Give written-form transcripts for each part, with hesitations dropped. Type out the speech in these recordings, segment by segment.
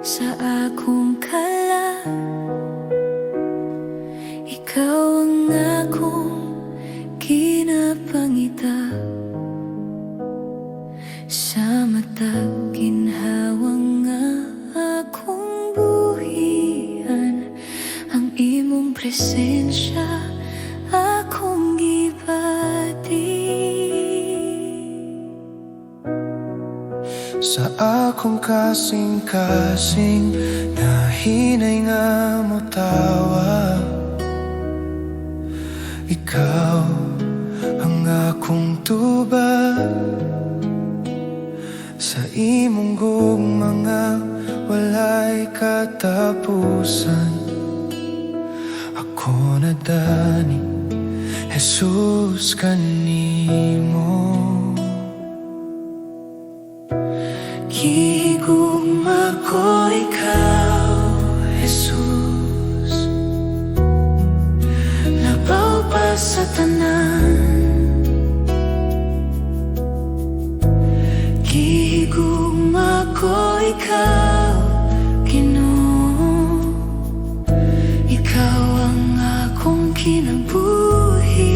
sa akong kalan. Ikaw ang akong kinapangita, sa matag ginhawang nga akong buhian. Ang imong presensya akong gibati. Sa akong kasing-kasing nahinay nga mo tawa. Ikaw ang akong tuba, sa imong gugma nga walay katapusan. Ako nadani, Jesus kanimo. Gihigugma ko ikaw, Jesus, labaw pa sa tanan. Gihigugma ko ikaw, Ginoo, ikaw ang akong kinabuhi.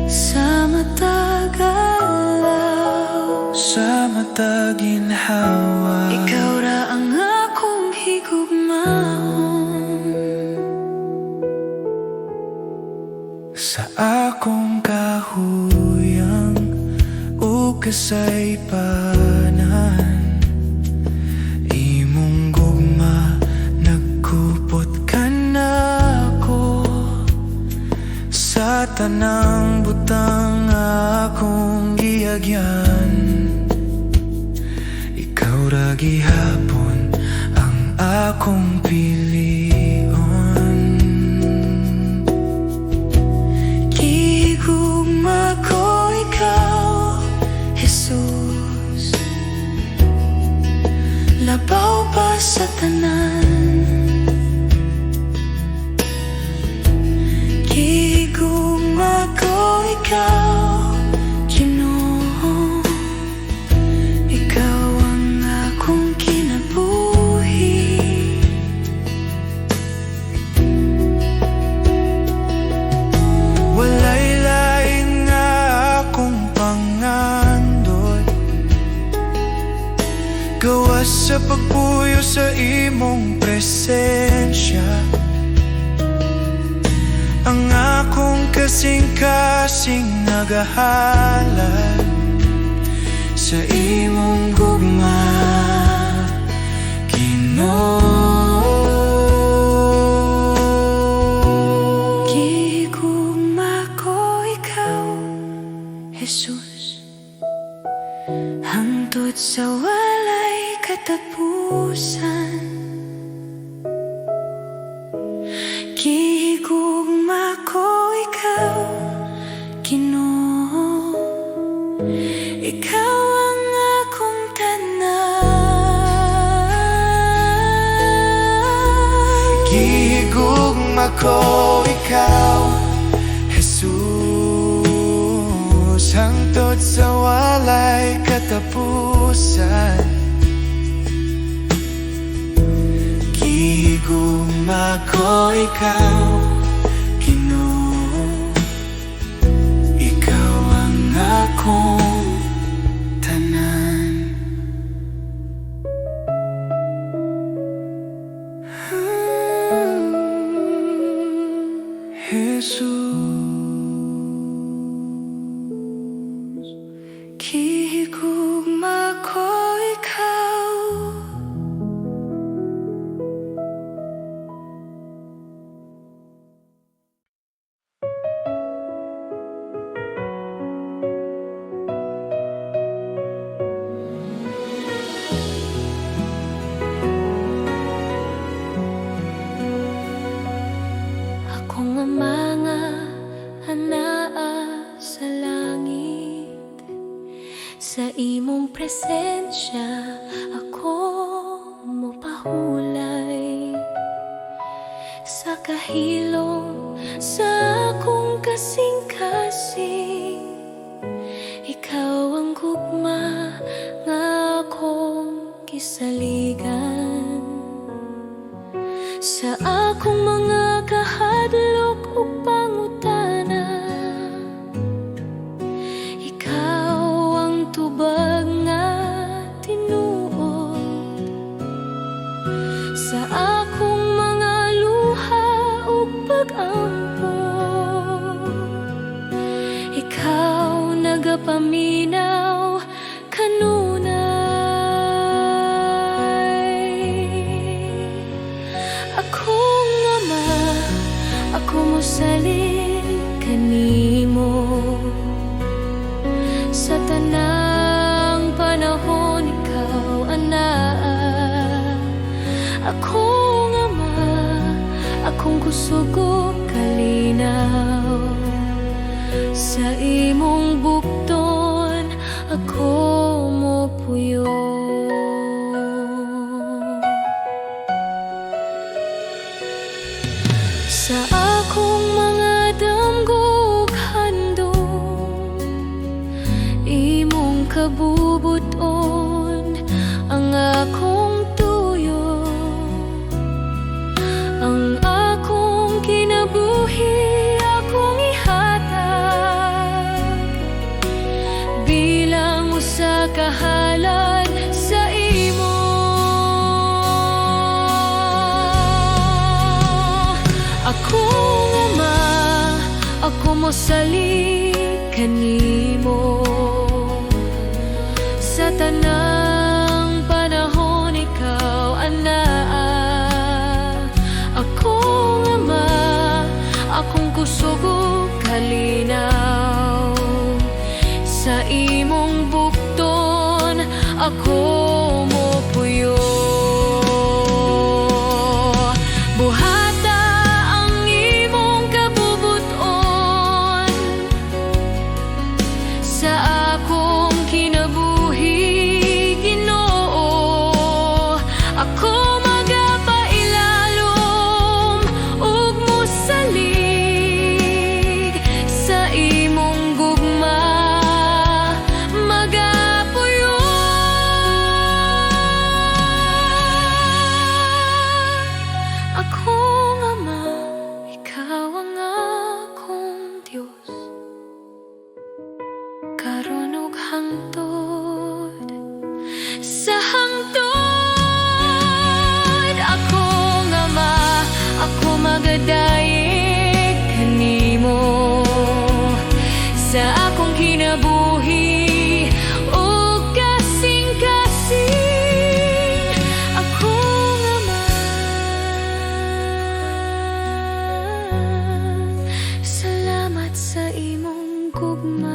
Sa matag adlaw, Sa matag ginhawa, ikaw ra ang akong higugmaon. sa akong kahuyang ug kasaypanan, imong gugma nagkupot ka na ako. Sa tanang butang akong giagyan, ikaw ra gihapon ang akong pilion. Gihigugma ko ikaw, Jesus, labaw pa sa tanan. Gihigugma ko ikaw, Ginoo, ikaw ang akong kinabuhi. Walay lain nga akong pangandot, gawas sa pagpuyo sa imong presensya. Ang akong kasing-kasing nagahalal sa imong gugma, Ginoo. Gihigugma ko ikaw, Jesus, hangtod sa walay katapusan. Gihigugma ko ikaw, Ginoo, ikaw ang akong tanan. Gihigugma ko ikaw, Jesus, hangtod sa walay katapusan. Gihigugma ko ikaw, Ginoo, ikaw ang akong tanan. Jesus, Gihigugma ko ikaw. Akong mga anaa sa langit, sa imong presensya ako mopahulay. Sa kahilom sa akong kasing-kasing, ikaw ang gugma nga saligan sa akong mga kahadlok ug pangutana. Ikaw ang tubag nga tinuod sa akong mga luha ug pag-ampo. Ikaw nagapaminaw kanunay. Akong ama, ako mo salin kanimo sa tanang panahon. Ikaw anaa. Akong ama, akong kusog ug kalinaw sa imong bukton. Ako mo puyo. Sa akong mga damgog handong, imong kabubuton ang akong tuyo. Ang akong kinabuhi akong ihatag bilang usa ka halad sa imo. Akong ama, ako mo salin kanimo sa tanang panahon. Ikaw anaa. Akong ama, akong kusog ug kalinaw sa imong bukton. Ako mo puyo. Buhata ang imong kabubuton sa akong kinabuhi, Ginoo. Ako magapailalom ug mosalig sa imong gugma. Magapuyo. Akong ama, ikaw ang akong Diyos, karon ug hangtod sa hangtod. Akong ama, ako magadayeg kanimo sa akong kinabuhi ug kasing-kasing. Akong ama, salamat sa imong gugma.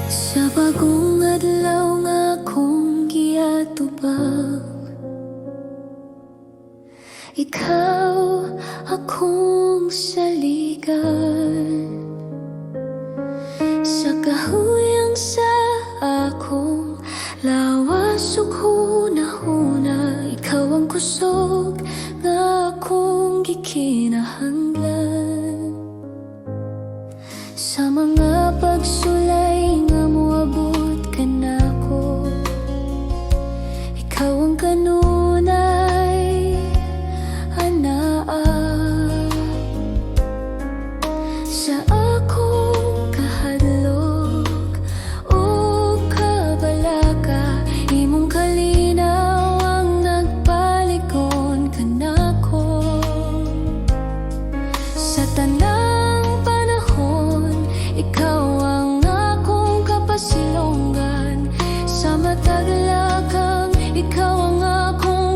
Sa bagong adlaw nga akong giatubang, ikaw akong saligan. Sa kahuyang sa akong lawas ug hunahuna, ikaw ang kusog nga akong gikinahanglan. Sa mga pagsulay nga moabot ka nako, ikaw ang kanunay anaa. Sa akong kahadlok o kabalaka, imong kalinaw ang nagpalikon ka nako. Sa tanang panahon, ikaw ang akong kapasilongan. Sa matag lakang, ikaw ang akong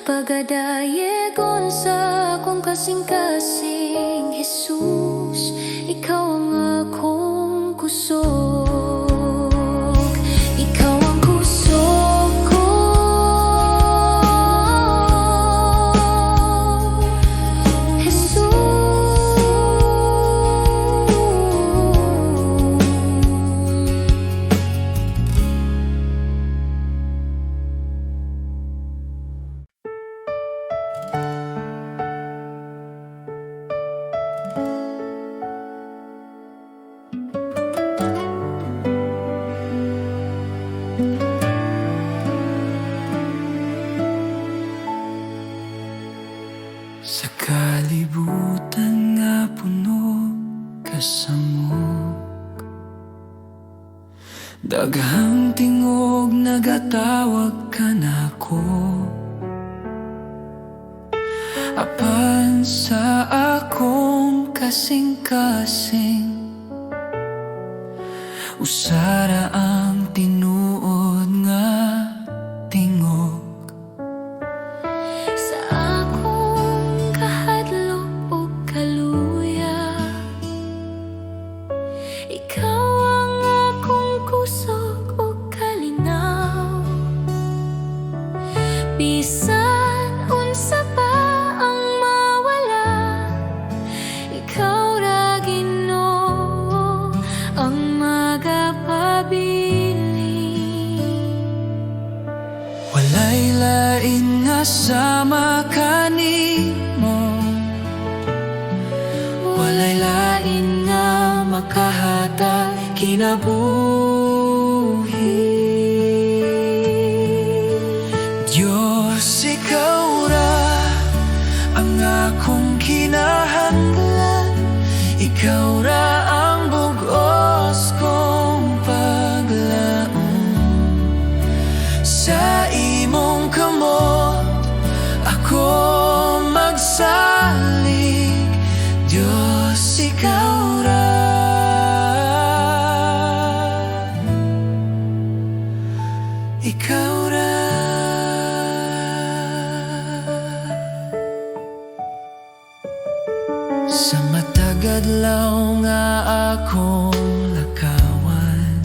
Pagadayegon sa akong kasing-kasing Jesus, ikaw ang akong kusog. Ikaw ang kusog ko, Jesus. Sa kalibutan nga puno kasamok, daghang tingog nagatawag ka nako. Apan sa akong kasing-kasing, usara ang tinuod nga tingog. Sa akong kahadlok o kaluya, ikaw ang akong kusog o kalinaw. Bisan unsa pa ang mawala, ikaw ra Ginoo ang magapabiling. Walay lain nga sama kanimo, walay lain nga makahatag kinabuhi. Diyos, ikaw ra ang akong kinahanglan, ikaw ra ang bugos kong paglaom. Sa imong kamot ako magsalig, Diyos, ikaw ra. Ikaw ra. Sa matag adlaw nga akong lakawan,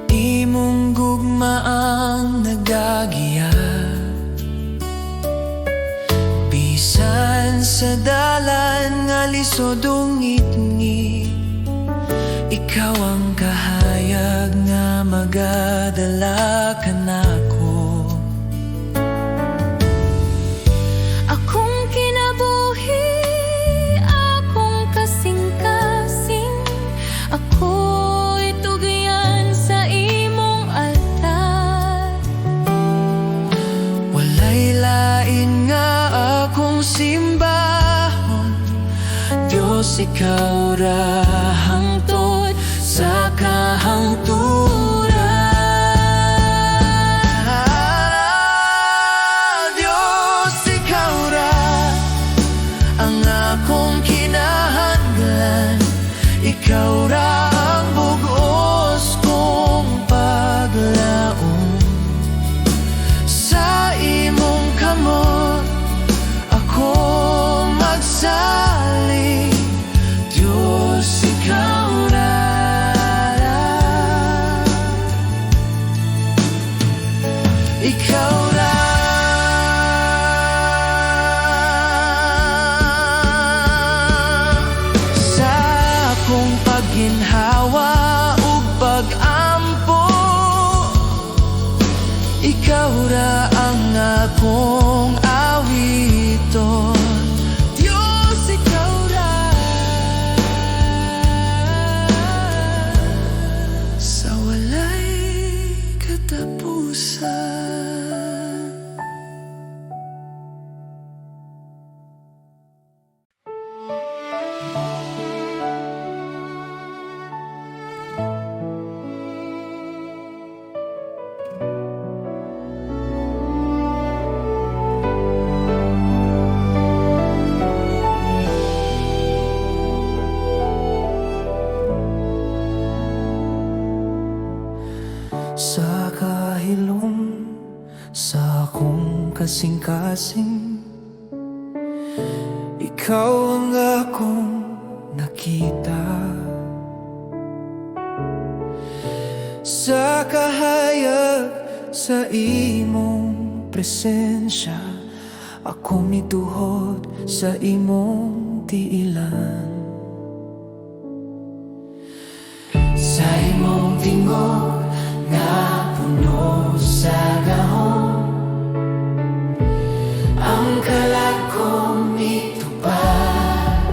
imong gugma ang nagagiya. Bisan sa dalan nga lisod ungit-ngit, ikaw ang kahayag nga magadala ka nako. Akong kinabuhi, akong kasing-kasing, ako'y tugyan sa imong altar. Walay lain nga akong simbahon, Diyos, ikaw ra hangtod sa kahangturan. Diyos, ikaw ra ang akong kinahanglan, ikaw ra ang bugos kong paglaom. Sa imong kamot ako magsalig, Diyos, ikaw sa akong kasing-kasing. Ikaw ang akong nakita sa kahayag sa imong presensya. Ako mituhod sa imong tiilan. Sa imong tingog nga puno sa gahom, ang kalag kong mitupad.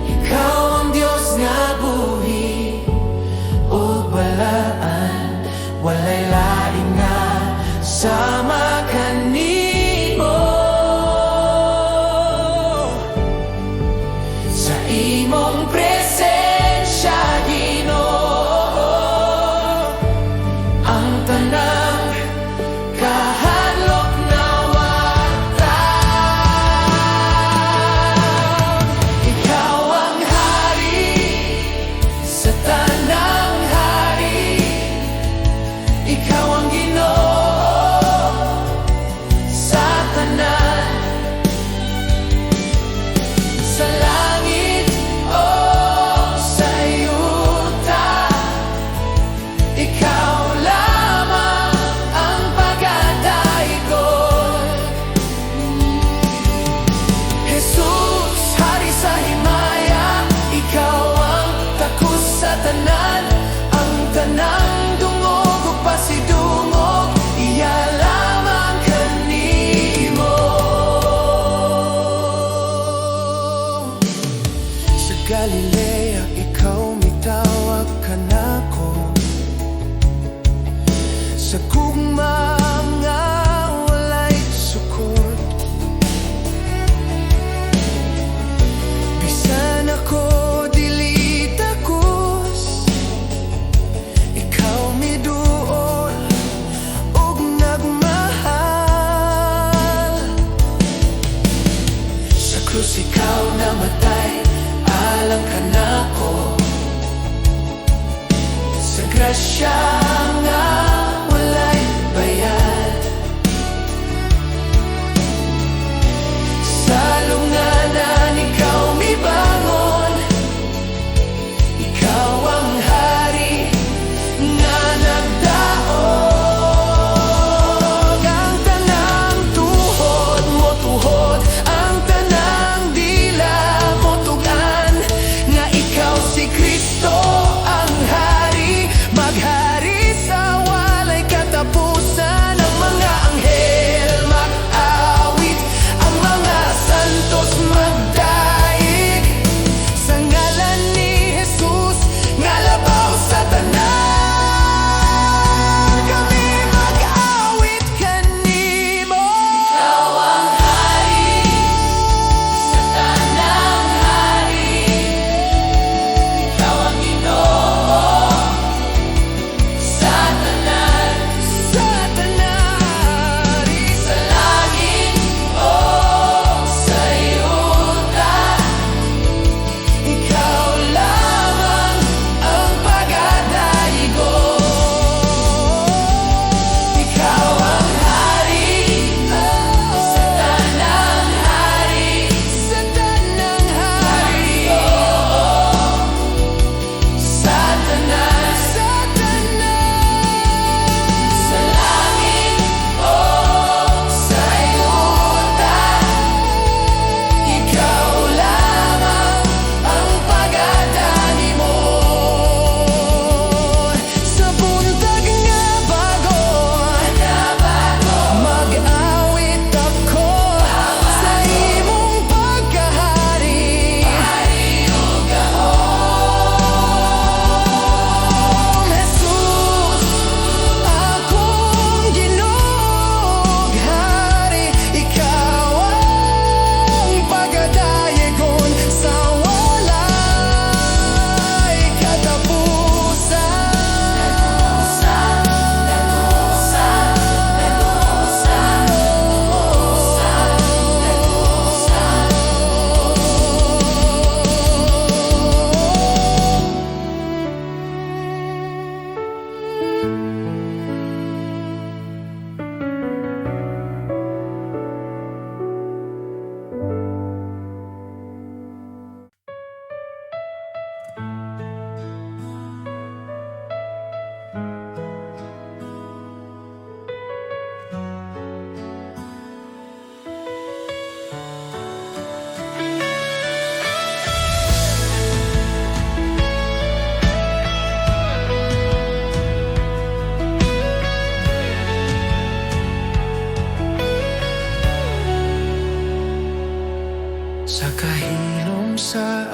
Ikaw ang Diyos nga buhi o balaan, walay lain nga sama kanimo. Sa imong presensya, Ginoo, ang tanang kahadlok nawatan. Ikaw ang hari sa tanang hari, ikaw ang Ginoo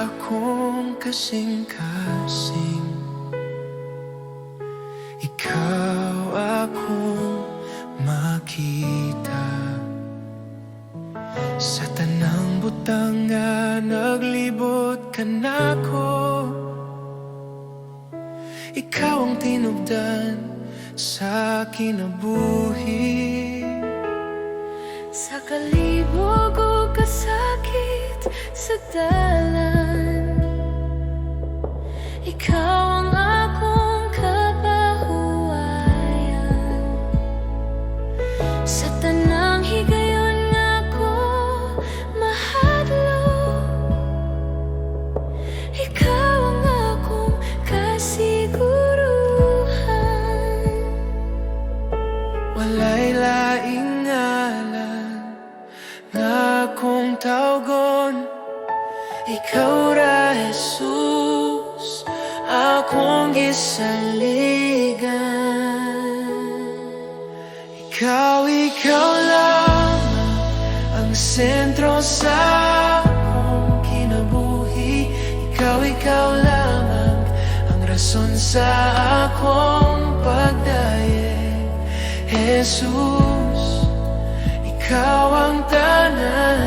akong kasing-kasing. Ikaw akong makita sa tanang butang nga naglibot ka nako. Ikaw ang tinubdan sa kinabuhi. Sa kalibog o kasakit sa dalan, ikaw ang akong kapahuwayan. Sa tanang higayon nga ko mahadlok, ikaw ang akong kasiguruhan. Walay laing ngalan nga akong tawgon, ikaw ra Jesus, akong gisaligan. Ikaw lamang ang sentro sa akong kinabuhi. Ikaw lamang ang rason sa akong pagdaye. Jesus, ikaw ang tanan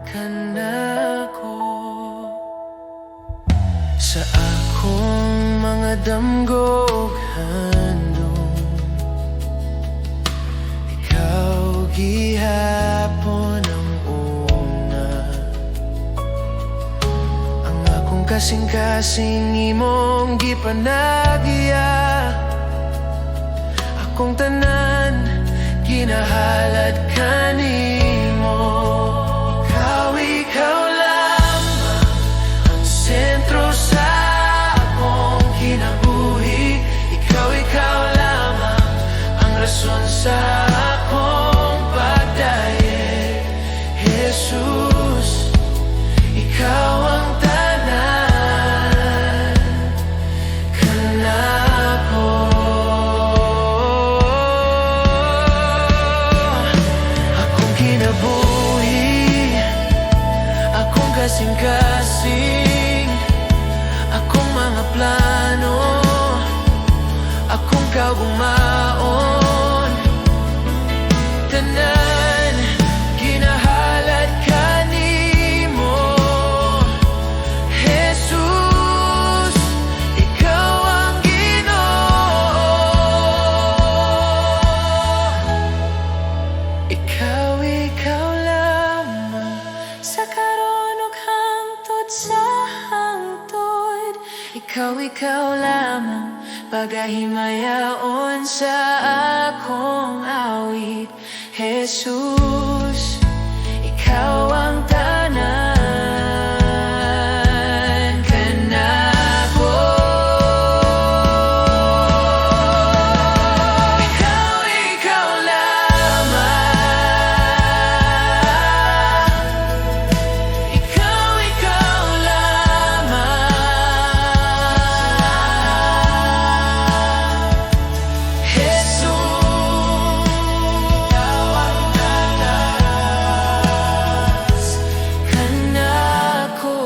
kanako. Sa akong mga damgog handong, ikaw gihapon ang una. Ang akong kasing-kasing imong gipanagya. Akong tanan ginahalad kanimo. Ikaw lamang ang sentro sa akong kinabuhi. Ikaw lamang ang rason sa akong pagdaye. Jesus, ikaw ang tanan kanako. Akong kinabuhi, akong kasing-kasing, akong mga plano, akong kaumaon, tanan ginahalad kanimo. Jesus, ikaw ang Ginoo. Ikaw lamang Sa karon ug hangtod sa hangtod, ikaw lamang pagahimayaon sa akong awit. Jesus, ikaw ang tanan kanako. Ikaw lamang, ikaw lamang. Jesus, ikaw ang tanas kanako.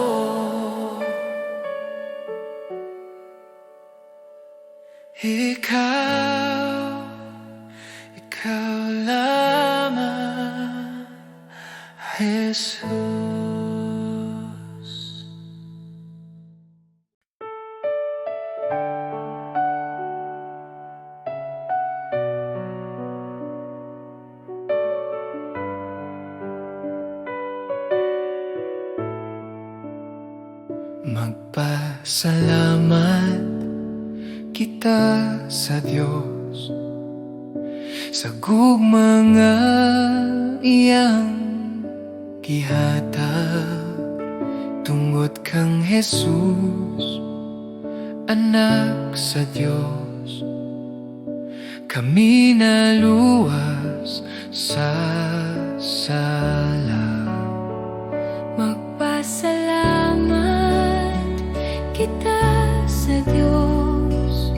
Ikaw lamang, Jesus. Magpasalamat kita sa Diyos sa gugma nga iyang gihatag. Tungod kang Jesus, anak sa Diyos, kami naluwas sa sala. Magpasalamat kita sa Diyos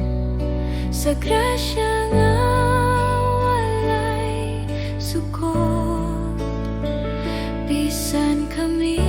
sa grasya nga walay sukot. Bisan kami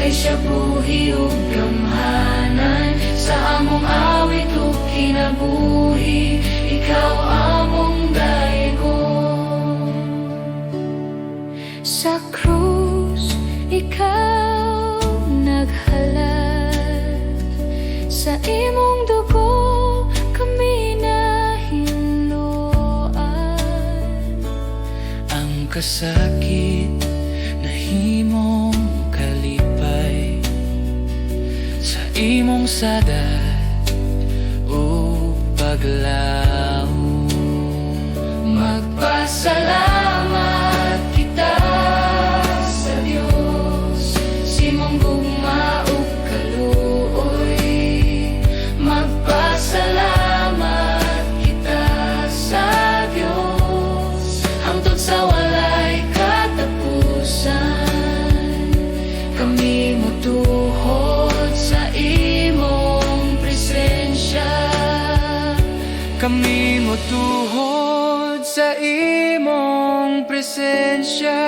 kay siya buhi ug gamhanan. Sa among awit ug kinabuhi, ikaw among dayogon. Sa krus ikaw naghalad, sa imong dugo kami nahinluan. Ang kasakit na himong kalipay, sa imong sadat o paglaom. Magpasalamat kita sa Dios, simong gugma ug kaluoy. Magpasalamat kita sa Dios, hangtod sa walay katapusan. Kami motuhod sa imong presensya, kami motuhod sa imong presensya,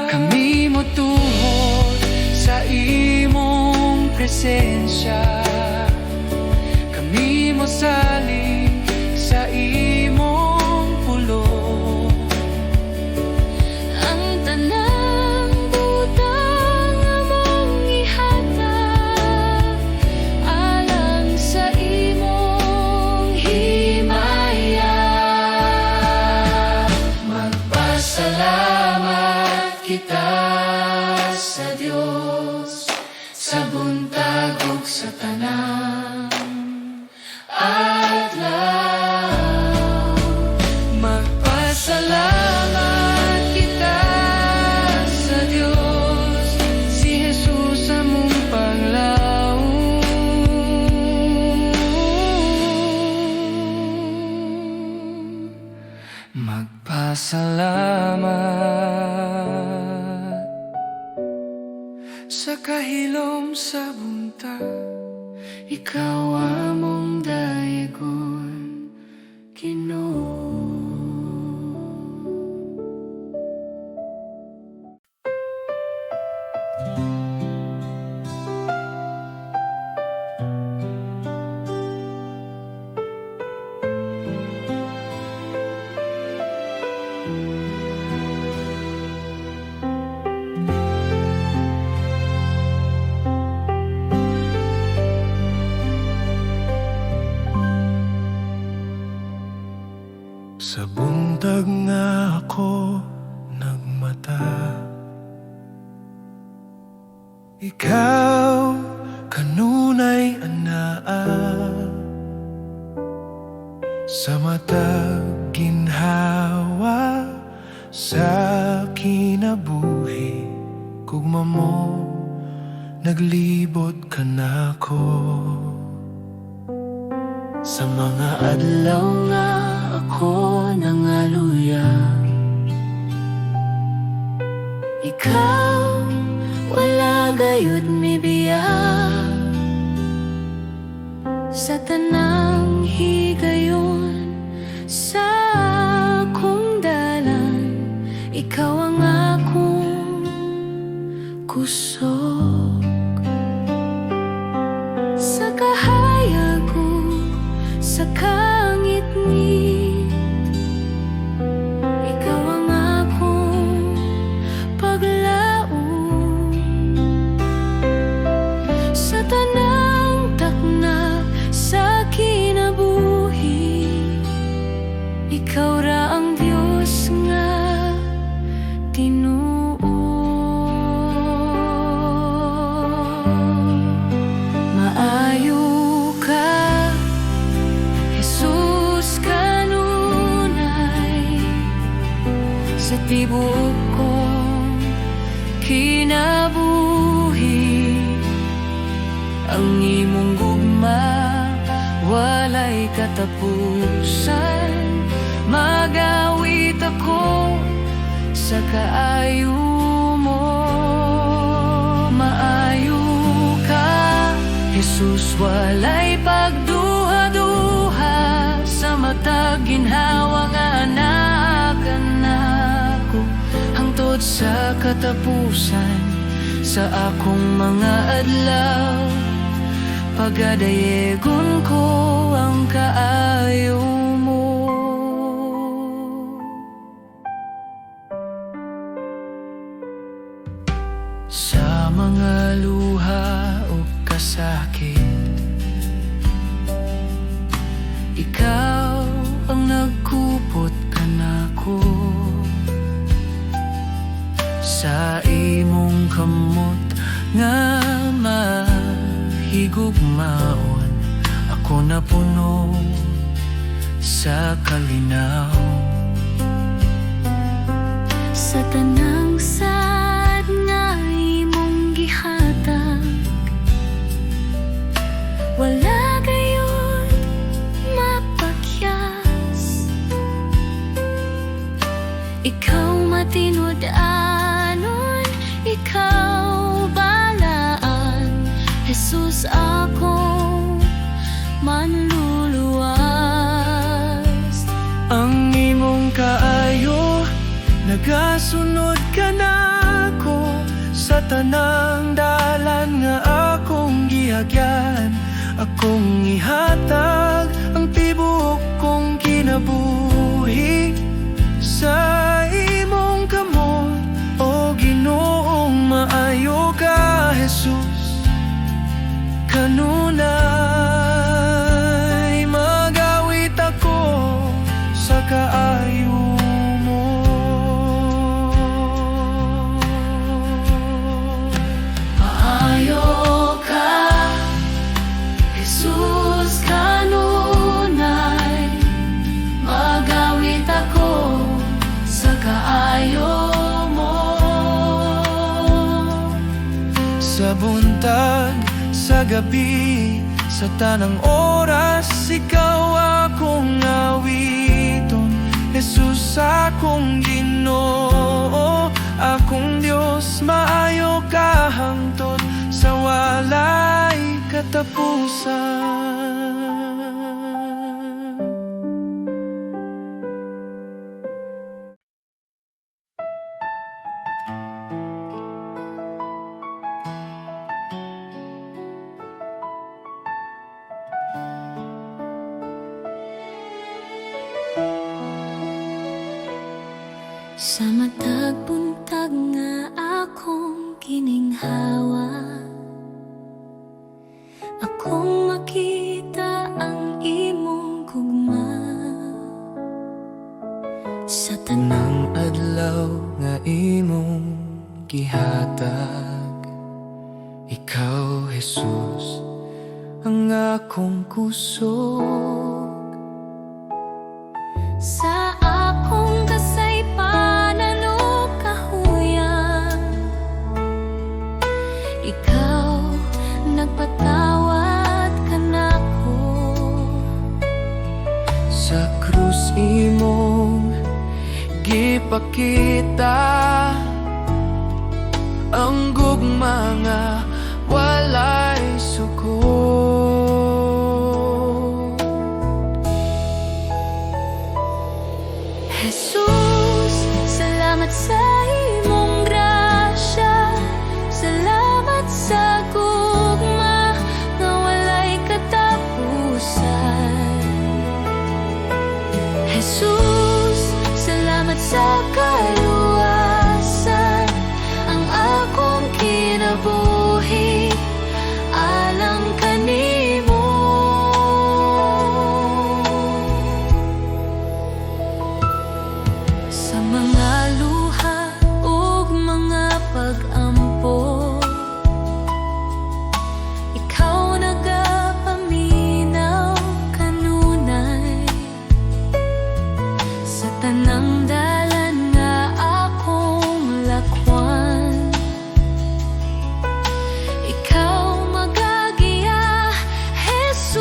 kami motuhod sa imong presensya, kami mosalig sa imong pulong. Ang tanang butang among ihatag alang sa imong himaya. Magpasalamat kita sa Dios, sa buntag ug sa tanang adlaw. Magpasalamat kita sa Diyos, si Jesus among panglaom. Magpasalamat sa kahilom sa buntag, ikaw among dayogon, Ginoo. Sa buntag nga ako nagmata, ikaw kanunay anaa. Sa matag ginhawa sa kinabuhi, gugma mo naglibot ka nako. Sa mga adlaw nga ako nangaluya, Ikaw wala gayud mibiyak sa tanang higayon sa akong dalan. Ikaw ang akong kusog sa kahayag ko, sa kangit-ngit. Ikaw ang akong paglaom sa tanang takna sa kinabuhi. Ikaw ra ang Diyos nga tinuo. Maayo ka, Jesus kanunay, sa tibuok kong kinabuhi. Ang imong gugma walay katapusan. Magawit ako sa kaayo mo. Maayo ka, Jesus, walay pagduha-duha. Sa matag ginhawa nga anak-anak ko, hangtod sa katapusan. sa akong mga adlaw. Pagadayegon ko ang kaayo mo. Sa mga luha o kasakit, ikaw ang nagkupot kanako. Sa imong kamot nga mahigugmaon, ako napuno sa kalinaw. Sa tanang sad nga imong gihatag, wala gayon mapakyas. Ikaw matinud-anon, ikaw balaan, Jesus akong manluluwas. Ang imong kaayo nagasunod ka nako sa tanang dalan nga akong gihagyan. Akong ihatag ang tibuok kong kinabuhi sa imong kamot. O Ginoong maayo ka, Jesus. Kanunay magawit ako sa kaayo mo. Maayo ka, Jesus. Kanunay magawit ako sa kaayo mo. Sa buntag, sa gabi, sa tanang oras, ikaw akong awiton. Jesus akong Ginoo, akong Diyos, maayo ka hangtod sa walay katapusan. Sa matag buntag nga akong kininghawa, akong makita ang imong gugma. Sa Tanang adlaw nga imong gihatag, ikaw, Jesus, ang akong kusog. sa akong kasaypanan o kahuyan, ikaw nagpatawad ka nako. Sa krus imong gipakita ang gugma nga walay suko. Jesus, salamat sa imong grasya, salamat sa gugma nga walay katapusan. Jesus, salamat sa kaluwasan, ang akong kinabuhi alang kanimo. Sa mga luha ug mga pag-ampo, ikaw nagapaminaw kanunay. Sa tanang dalan nga akong lakwan, ikaw magagiya, Jesus.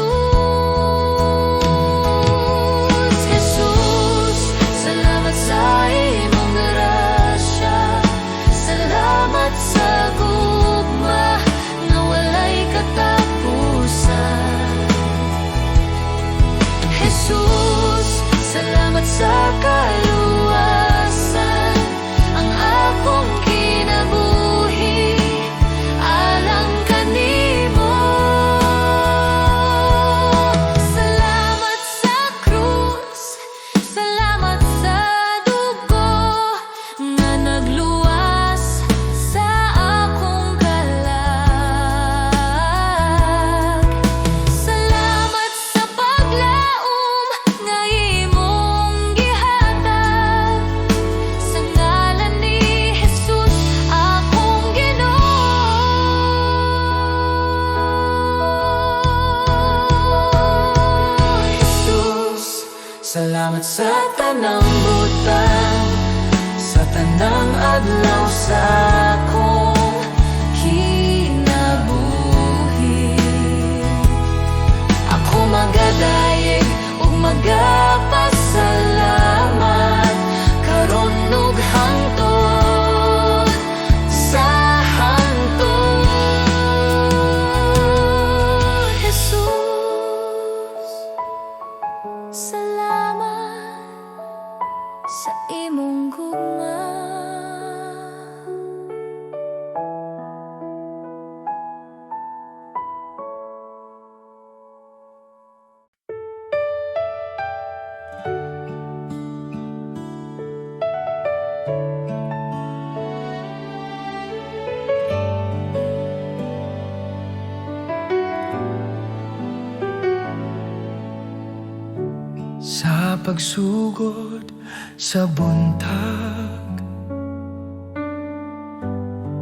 Jesus, salamat sa imong grasya, salamat sa gugma nga walay katapusan. Jesus, salamat sa kaluwasan, ang akong kinabuhi Salamat sa tanang butang, sa tanang adlaw sa akong kinabuhi. Ako magadayeg ug magapasalamat karon ug hangtod sa hangtod. Jesus, salamat sa imong gugma. Sa pagsugod sa buntag,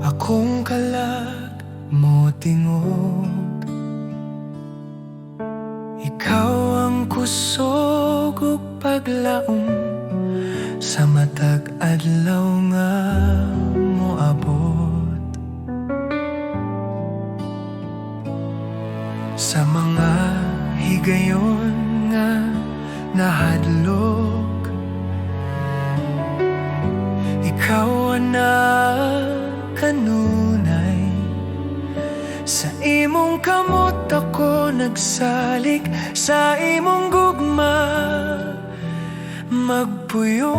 akong kalag mo tingog. Ikaw ang kusog ug paglaom sa matag adlaw nga moabot. Sa mga higayon nga nahadlok, ikaw ana kanunay. Sa imong kamot ako nagsalik, sa imong gugma magpuyo.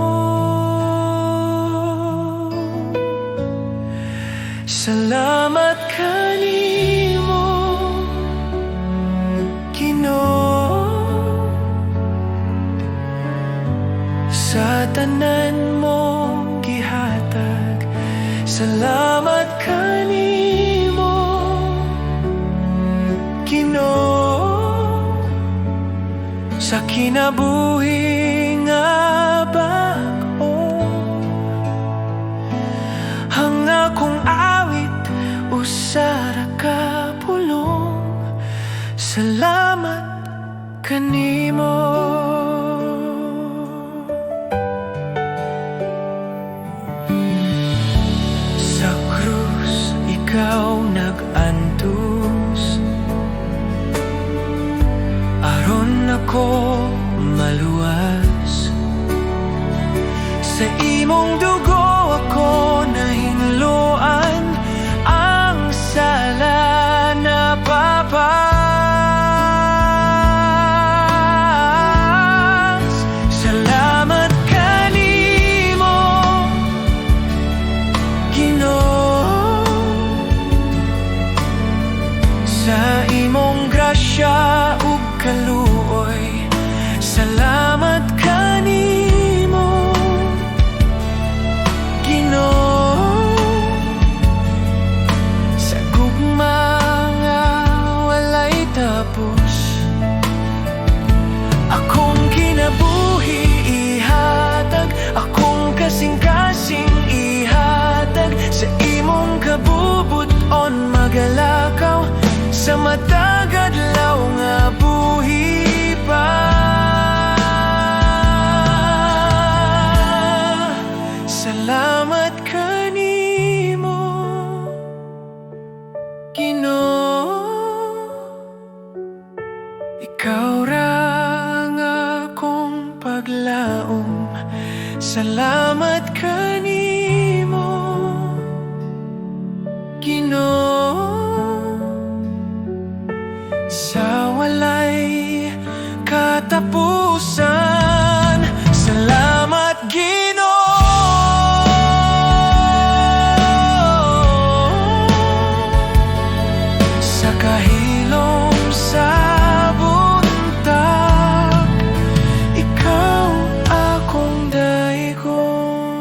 Salamat kanimo Ginoo, sa tanan mong gihatag. Salamat kanimo Ginoo, sa kinabuhi nga bag-o. Ang akong awit usara ka pulong. Salamat kanimo. Sa krus ikaw nag-antos, aron ako maluwas. Sa imong dugo ako nahinluan, ang sala na papas. Salamat kanimo Ginoo, sa imong grasya ug kaluoy. Salamat kanimo Ginoo, sa gugma nga walay tapos. Akong kinabuhi ihatag, akong kasing-kasing ihatag. Sa imong kabubuton magalakaw, sa matag adlaw nga buhi pa. Salamat kanimo Ginoo, ikaw ra ang akong paglaom. Salamat kanimo Ginoo, sa walay katapusan. Salamat Ginoo, sa kahilom sa buntag. Ikaw akong daigong.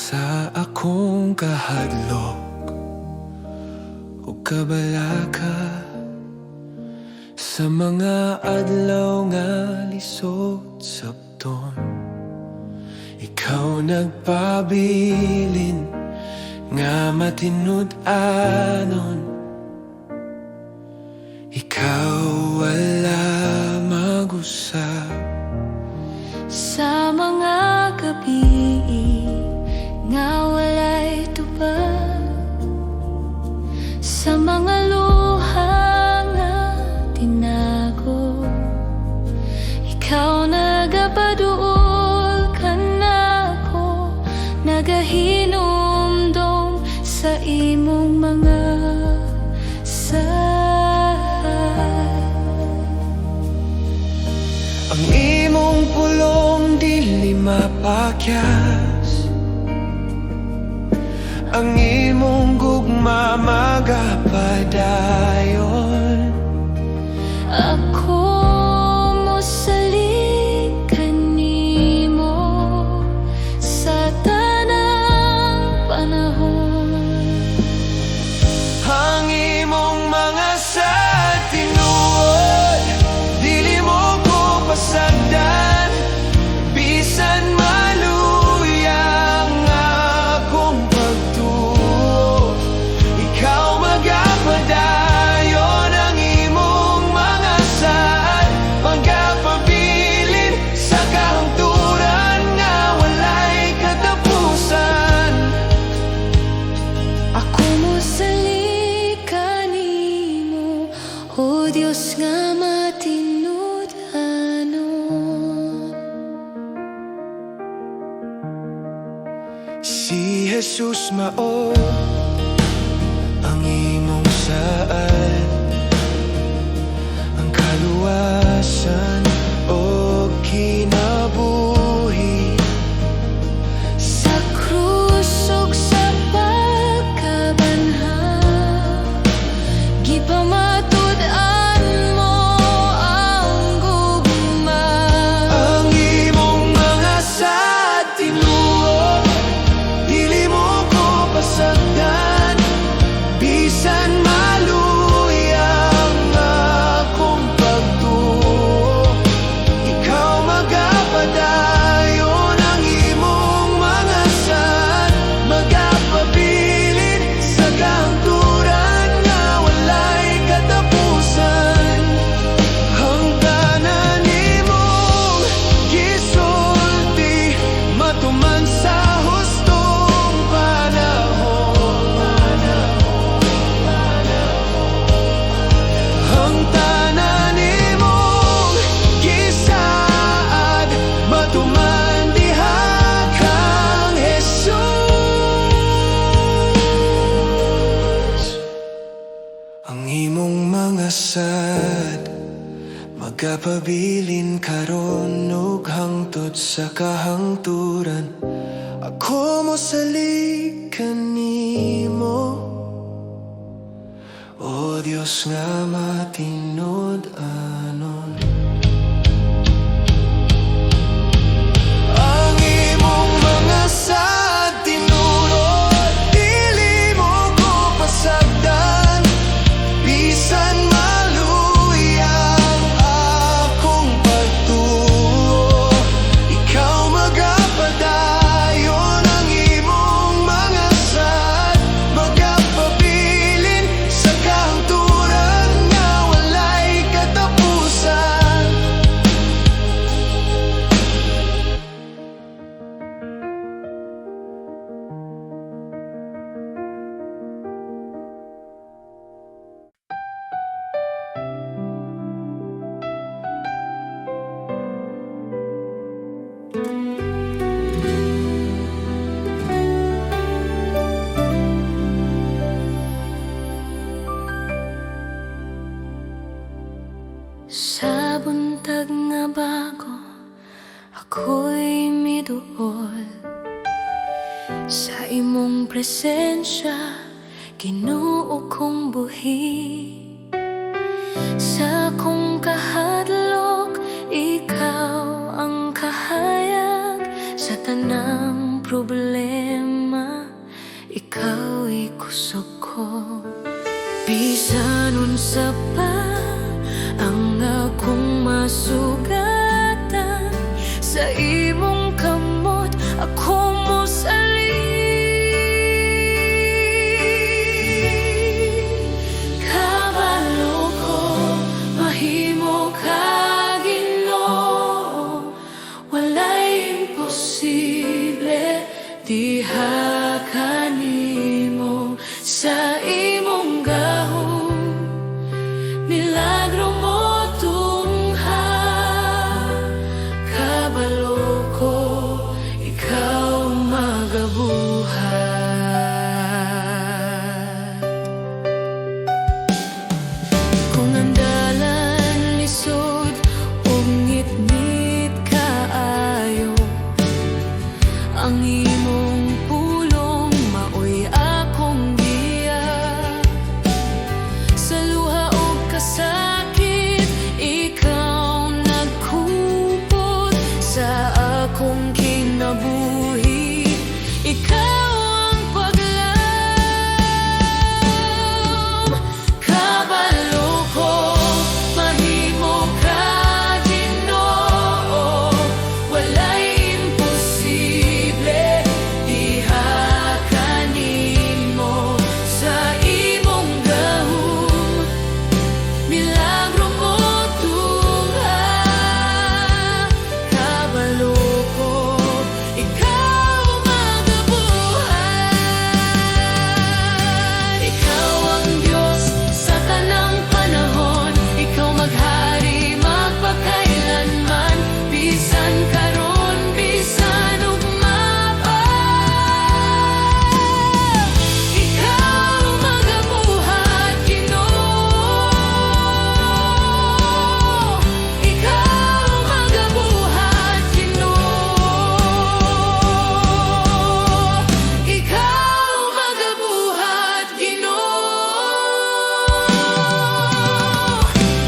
sa akong kahadlok o kabalaka, sa mga adlaw nga lisod sabton. Ikaw nagpabilin nga matinud-anon, ikaw wala mag-usap. Sa mga gabi nga walay tubag, sa mga luha nga tinago, ikaw nagapaduol ka nako, nagahinumdum sa imong mga Ang imong pulong dili mapakyas, ang imong gugma magapadayon. ako mosalik kanimo sa tanang panahon. Ang imong mga sa tinuod, dili mo ko pasagdan, bisan maluyang akong pagtuo. Ikaw magapadayon, ang imong mga saad magapabilin sa kahangturan nga walay katapusan. Ako mosalik kanimo, o Dios nga matinud-anon. Si Jesus mao ang imong saad, ang kaluwasan o kinabuhi. Sa krus ug sa pagkabanhaw, gipamatud-an mo ang gugma. Ang imong mga sa tinuod, dili mo ko pasagdan, bisan maluyang akong pagtuo. Ikaw magapadayon, ang imong mga saad magapabilin sa kahangturan nga walay katapusan. Ang tanan nimong gisulti matuman sa hustong panahon. Ang tanan nimong gisaad matuman diha kang Jesus. Ang imong mga sad magapabilin karon ug hangtod sa kahangturan. Ako mosalik kanimo, o Dios nga matinud-anon. Ang imong mga sa tinulod, dili mo ko pasagdan, bisan maluyang akong pagtuo. Ikaw magapadayon, ang imong mga saad magapabilin sa kahangturan nga walay katapusan. Sa buntag nga bago, ako'y miduol sa imong presensya, Ginoo kong buhi. Sa kong kahadlok, ikaw ang kahayag sa tanang problema. ikaw'y kusog ko. Bisan unsa pa ang akong masugatan, sa imong kamot ako mosalin. Kabalo ko, mahimo ka Ginoo, walay imposible, diha kanimo sa imong gahom. Milagro mo tungha, kabalo ko, ikaw magabuhat. Kung ang dalan lisod ug ngit-ngit kaayo, ang imong pulong maoy akong giya. Sa luha ug kasakit, ikaw nagkupot sa akong kinabuhi. Ikaw ang paglaom. Kabalo ko, mahimo ka Ginoo, walay imposible, diha kanimo sa imong gahom. Milagro mo tungha, kabalo ko, ikaw magabuhat. Ikaw ang Diyos sa tanang panahon, ikaw maghari magpakailanman. Bisan karon, bisan ugma ikaw magabuhat Ginoo. Ikaw magabuhat Ginoo. Ikaw magabuhat Ginoo.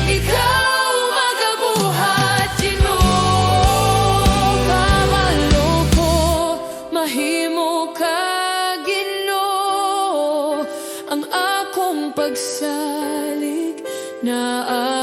Ikaw magabuhat Ginoo. Kabalo ko, mahimo ka Ginoo, ang akong pagsalig naa